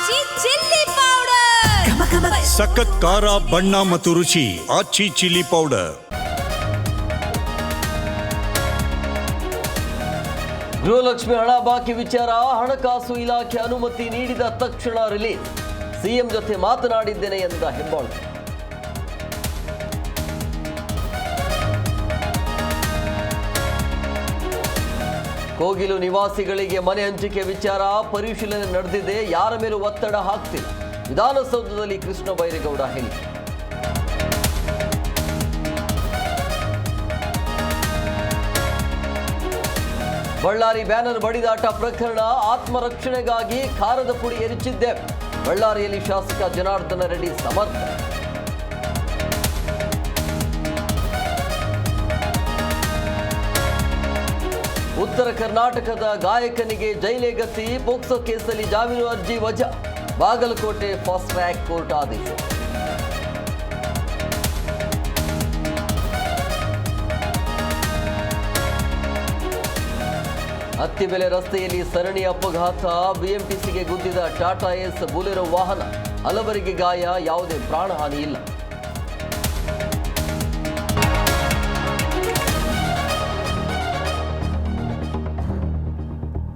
ಆಚಿ chilli powder ಸಖತ್ ಖಾರ ಬಣ್ಣ ಮತ್ತು ರುಚಿ ಆಚಿ ಚಿಲ್ಲಿ ಪೌಡರ್. ಗೃಹಲಕ್ಷ್ಮಿ ಹಣ ಬಾಕಿ ವಿಚಾರ ಹಣಕಾಸು ಇಲಾಖೆ ಅನುಮತಿ ನೀಡಿದ ತಕ್ಷಣ ರಿಲೀಸ್. ಸಿಎಂ ಜೊತೆ ಮಾತನಾಡಿದ್ದೇನೆ ಎಂದ ಹೆಬ್ಬಾಳ್ಕರ್. ಕೋಗಿಲು ನಿವಾಸಿಗಳಿಗೆ ಮನೆ ಹಂಚಿಕೆ ವಿಚಾರ ಪರಿಶೀಲನೆ ನಡೆದಿದೆ, ಯಾರ ಮೇಲೂ ಒತ್ತಡ ಹಾಕ್ತಿಲ್ಲ. ವಿಧಾನಸೌಧದಲ್ಲಿ ಕೃಷ್ಣ ಬೈರೇಗೌಡ ಹೇಳಿಕೆ. ಬಳ್ಳಾರಿ ಬ್ಯಾನರ್ ಬಡಿದಾಟ ಪ್ರಕರಣ ಆತ್ಮರಕ್ಷಣೆಗಾಗಿ ಖಾರದ ಪುಡಿ ಎರಚಿದ್ದೇವೆ. ಬಳ್ಳಾರಿಯಲ್ಲಿ ಶಾಸಕ ಜನಾರ್ದನ ರೆಡ್ಡಿ ಸಮರ್ಥನೆ. ಉತ್ತರ ಕರ್ನಾಟಕದ ಗಾಯಕನಿಗೆ ಜೈಲೇ ಗತಿ, ಪೋಕ್ಸೋ ಕೇಸಲ್ಲಿ ಜಾಮೀನು ಅರ್ಜಿ ವಜಾ. ಬಾಗಲಕೋಟೆ ಫಾಸ್ಟ್ ಟ್ರ್ಯಾಕ್ ಕೋರ್ಟ್ ಆದೇಶ. ಅತ್ತಿಬೆಲೆ ರಸ್ತೆಯಲ್ಲಿ ಸರಣಿ ಅಪಘಾತ, ಬಿಎಂಟಿಸಿಗೆ ಗುದ್ದಿದ ಟಾಟಾ ಏಸ್ ಬುಲೆರೋ ವಾಹನ. ಹಲವರಿಗೆ ಗಾಯ, ಯಾವುದೇ ಪ್ರಾಣಹಾನಿ ಇಲ್ಲ.